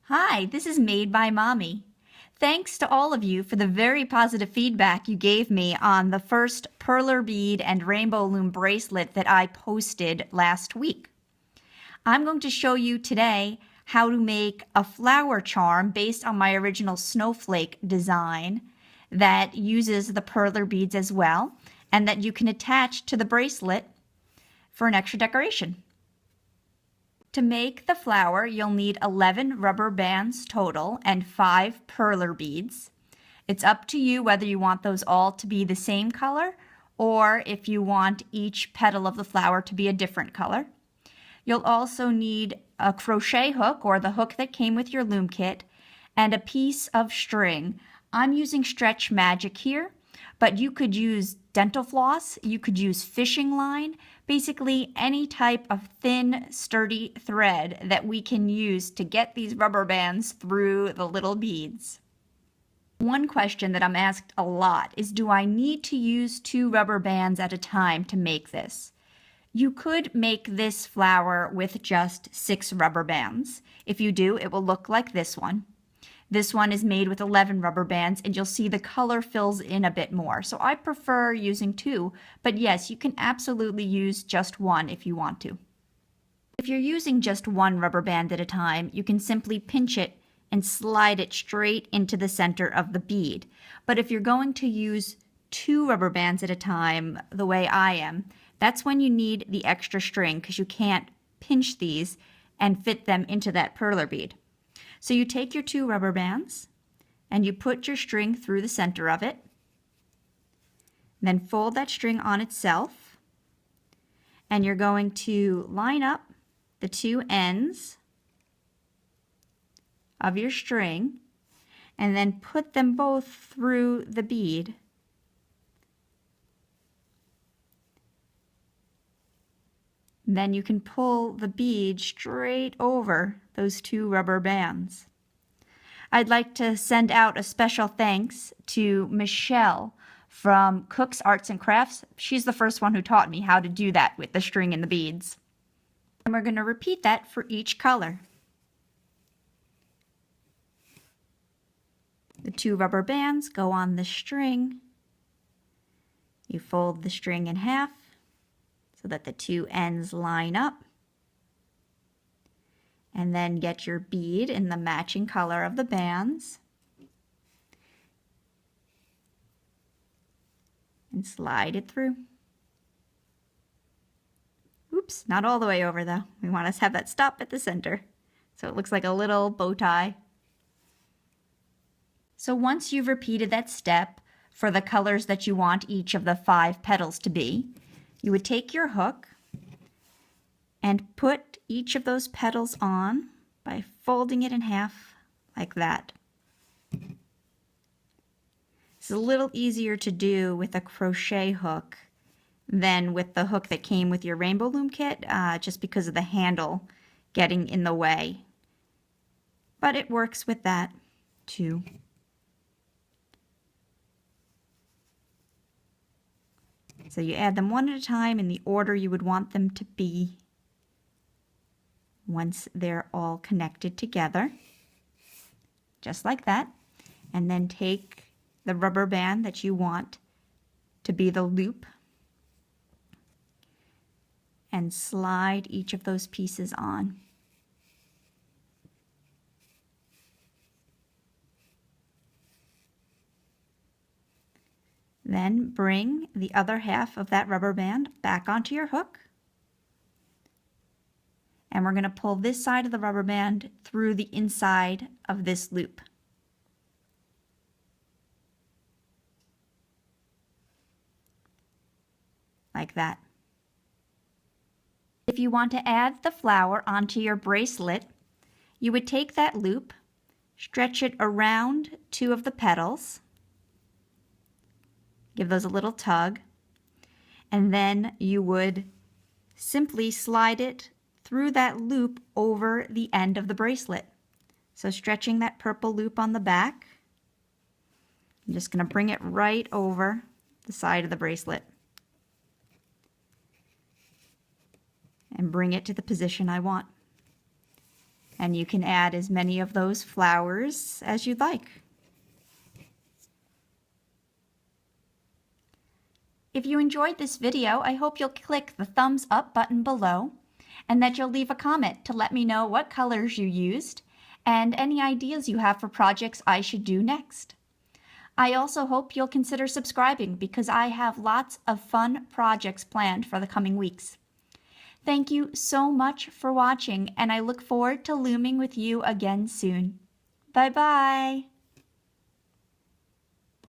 Hi, this is Made by Mommy. Thanks to all of you for the very positive feedback you gave me on the first Perler Bead and Rainbow Loom bracelet that I posted last week. I'm going to show you today how to make a flower charm based on my original snowflake design that uses the perler beads as well, and that you can attach to the bracelet for an extra decoration. To make the flower, you'll need 11 rubber bands total and 5 perler beads. It's up to you whether you want those all to be the same color or if you want each petal of the flower to be a different color. You'll also need a crochet hook, or the hook that came with your loom kit, and a piece of string. I'm using Stretch Magic here, but you could use dental floss, you could use fishing line, basically any type of thin, sturdy thread that we can use to get these rubber bands through the little beads. One question that I'm asked a lot is, do I need to use 2 rubber bands at a time to make this? You could make this flower with just 6 rubber bands. If you do, it will look like this one. This one is made with 11 rubber bands, and you'll see the color fills in a bit more. So I prefer using 2, but yes, you can absolutely use just 1 if you want to. If you're using just 1 rubber band at a time, you can simply pinch it and slide it straight into the center of the bead. But if you're going to use 2 rubber bands at a time, the way I am, that's when you need the extra string, because you can't pinch these and fit them into that perler bead. So you take your 2 rubber bands and you put your string through the center of it, then fold that string on itself, and you're going to line up the 2 ends of your string and then put them both through the bead. Then you can pull the bead straight over those 2 rubber bands. I'd like to send out a special thanks to Michelle from Cook's Arts and Crafts. She's the first one who taught me how to do that with the string and the beads. And we're going to repeat that for each color. The 2 rubber bands go on the string. You fold the string in half so that the 2 ends line up, and then get your bead in the matching color of the bands and slide it through. Oops, not all the way over though. We want to have that stop at the center so it looks like a little bow tie. So once you've repeated that step for the colors that you want each of the 5 petals to be, you would take your hook and put each of those petals on by folding it in half like that. It's a little easier to do with a crochet hook than with the hook that came with your Rainbow Loom kit, just because of the handle getting in the way. But it works with that too. So you add them one at a time in the order you would want them to be once they're all connected together, just like that. And then take the rubber band that you want to be the loop and slide each of those pieces on. Then bring the other half of that rubber band back onto your hook. And we're going to pull this side of the rubber band through the inside of this loop. Like that. If you want to add the flower onto your bracelet, you would take that loop, stretch it around 2 of the petals, give those a little tug, and then you would simply slide it through that loop over the end of the bracelet. So stretching that purple loop on the back, I'm just going to bring it right over the side of the bracelet and bring it to the position I want. And you can add as many of those flowers as you'd like. If you enjoyed this video, I hope you'll click the thumbs up button below and that you'll leave a comment to let me know what colors you used and any ideas you have for projects I should do next. I also hope you'll consider subscribing because I have lots of fun projects planned for the coming weeks. Thank you so much for watching, and I look forward to looming with you again soon. Bye-bye!